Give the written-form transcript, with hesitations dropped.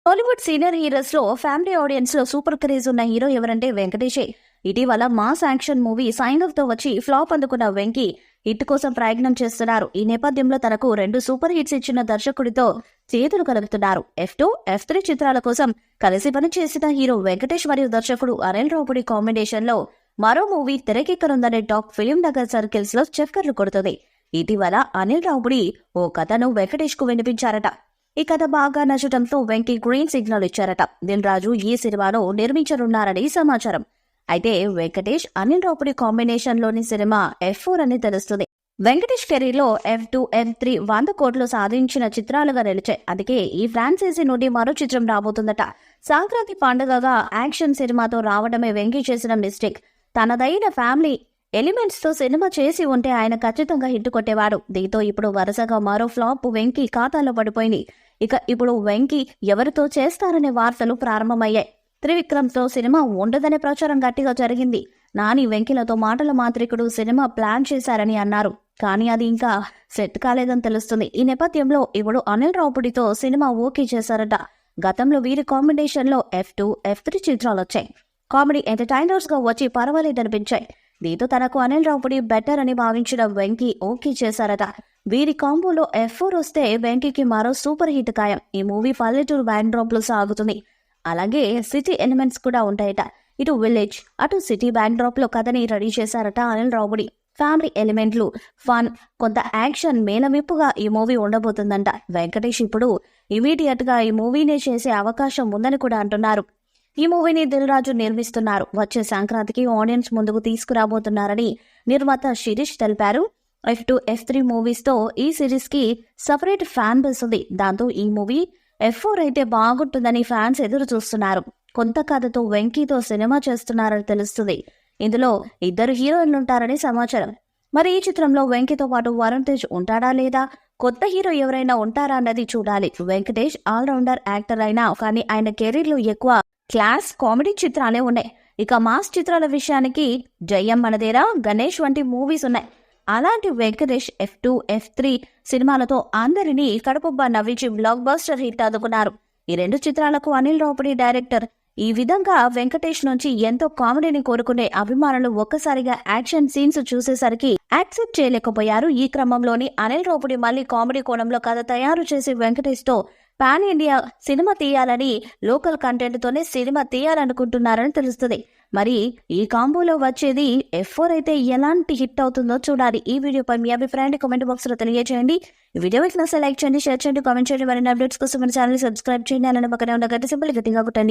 Tollywood senior heroes లో family audiences లో super craze ఉన్న హీరో ఎవరంటే వెంకటేషే. ఇటీవల మాస్ యాక్షన్ మూవీ సైన్ ఆఫ్ తో వచ్చి ఫ్లాప్ అందుకున్న వెంకీ హిట్ కోసం ప్రయత్నం చేస్తున్నారు. ఈ నేపథ్యంలో తనకు 2 సూపర్ హిట్స్ ఇచ్చిన దర్శకుడితో చేతులు కలుపుతున్నారు. F2, F3 చిత్రాల కోసం కలిసి పనిచేసిన హీరో వెంకటేష్ మరియు దర్శకుడు అనిల్ రావుపూడి కాంబినేషన్ లో మరో మూవీ తెరకెక్కనుందనే టాక్ ఫిలిం నగర్ సర్కిల్స్ లో చక్కర్లు కొడుతుంది. ఇటీవల అనిల్ రావుపూడి ఓ కథను వెంకటేష్ కు వినిపించారట. ఈ కథ బాగా నచ్చడంతో వెంకీ గ్రీన్ సిగ్నల్ ఇచ్చారట. దిల్ రాజు ఈ సినిమాను నిర్మించనున్నారని సమాచారం. అయితే వెంకటేష్ అనిల్ రావుపూడి కాంబినేషన్ లోని సినిమా F4 అని తెలుస్తుంది. వెంకటేష్ కెరీర్ లో F2, F3 100 కోట్లు సాధించిన చిత్రాలుగా నిలిచాయి. అందుకే ఈ ఫ్రాంచైజీ నుండి మరో చిత్రం రాబోతుందట. సంక్రాంతి పండుగగా యాక్షన్ సినిమాతో రావడమే వెంకీ చేసిన మిస్టేక్. తనదైన ఫ్యామిలీ ఎలిమెంట్స్ తో సినిమా చేసి ఉంటే ఆయన ఖచ్చితంగా హిట్ కొట్టేవాడు. దీంతో ఇప్పుడు వరుసగా మరో ఫ్లాప్ వెంకీ ఖాతాలో పడిపోయింది. ఇక ఇప్పుడు వెంకీ ఎవరితో చేస్తారనే వార్తలు ప్రారంభమయ్యాయి. త్రివిక్రమ్తో సినిమా ఉండదనే ప్రచారం గట్టిగా జరిగింది. నాని వెంకీలతో మాటల మాంత్రికుడు సినిమా ప్లాన్ చేశారని అన్నారు. కానీ అది ఇంకా సెట్ కాలేదని తెలుస్తుంది. ఈ నేపథ్యంలో ఇప్పుడు అనిల్ రావుపూడితో సినిమా ఓకే చేశారట. గతంలో వీరి కాంబినేషన్ లో F2, F3 చిత్రాలు వచ్చాయి. కామెడీ ఎంటర్టైనర్స్ గా వచ్చి పర్వాలేదనిపించాయి. దీంతో తనకు అనిల్ రావుపూడి బెటర్ అని భావించిన వెంకీ ఓకే చేశారట. వీరి కాంబోలో F4 వస్తే వెంకీకి మరో సూపర్ హిట్ ఖాయం. ఈ మూవీ పల్లెటూరు బ్యాక్ డ్రాప్ లో సాగుతుంది. అలాగే సిటీ ఎలిమెంట్స్ కూడా ఉంటాయట. ఇటు విలేజ్ అటు సిటీ బ్యాక్ డ్రాప్ లో కథని రెడీ చేశారట అనిల్ రావుపూడి. ఫ్యామిలీ ఎలిమెంట్లు, ఫన్, కొంత యాక్షన్ మేళవింపుగా ఈ మూవీ ఉండబోతుందంట. వెంకటేష్ ఇప్పుడు ఇమీడియట్ గా ఈ మూవీనే చేసే అవకాశం ఉందని కూడా అంటున్నారు. ఈ మూవీని దిల్ రాజు నిర్మిస్తున్నారు. వచ్చే సంక్రాంతికి ఆడియన్స్ ముందుకు తీసుకురాబోతున్నారని నిర్మాత శిరీష్ తెలిపారు. F2, F3 మూవీస్ తో ఈ సిరీస్ కి సపరేట్ ఫ్యాన్ బేస్ ఉంది. దాంతో ఈ మూవీ F4 అయితే బాగుంటుందని ఫ్యాన్స్ ఎదురు చూస్తున్నారు. కొంత కథతో వెంకీతో సినిమా చేస్తున్నారని తెలుస్తుంది. ఇందులో 2 హీరోయిన్లుంటారని సమాచారం. మరి ఈ చిత్రంలో వెంకీతో పాటు వరుణ్ తేజ్ ఉంటాడా లేదా, కొత్త హీరో ఎవరైనా ఉంటారా అన్నది చూడాలి. వెంకటేష్ ఆల్రౌండర్ యాక్టర్ అయినా కానీ ఆయన కెరీర్ లో ఎక్కువ క్లాస్ కామెడీ చిత్రాలే ఉన్నాయి. ఇక మాస్ చిత్రాల విషయానికి జయం మనదేరా, గణేష్ వంటి మూవీస్ ఉన్నాయి. అలాంటి వెంకటేష్ F2, F3 సినిమాలతో అందరినీ కడుపుబ్బా నవ్వించి బ్లాక్ బస్టర్ హిట్ అందుకున్నారు. ఈ 2 చిత్రాలకు అనిల్ రావుపూడి డైరెక్టర్. ఈ విధంగా వెంకటేష్ నుంచి ఎంతో కామెడీని కోరుకునే అభిమానులు ఒక్కసారిగా యాక్షన్ సీన్స్ చూసేసరికి యాక్సెప్ట్ చేయలేకపోయారు. ఈ క్రమంలోని అనిల్ రావుపూడి మళ్ళీ కామెడీ కోణంలో కథ తయారు చేసి వెంకటేష్ తో పాన్ ఇండియా సినిమా తీయాలని, లోకల్ కంటెంట్ తోనే సినిమా తీయాలనుకుంటున్నారని తెలుస్తుంది. మరి ఈ కాంబోలో వచ్చేది F4 అయితే ఎలాంటి హిట్ అవుతుందో చూడాలి. ఈ వీడియోపై మీ అభిప్రాయాన్ని కామెంట్ బాక్స్ లో తెలియజేయండి. ఈ వీడియో మీకు నచ్చితే లైక్ చేయండి, షేర్ చేయండి, కామెంట్ చేయండి. మరిన్ని అప్డేట్స్ కోసం మన ఛానల్ సబ్స్క్రైబ్ చేయండి. అలానే పక్కనే ఉన్న గంట సింబల్ గట్టిగా కొట్టండి.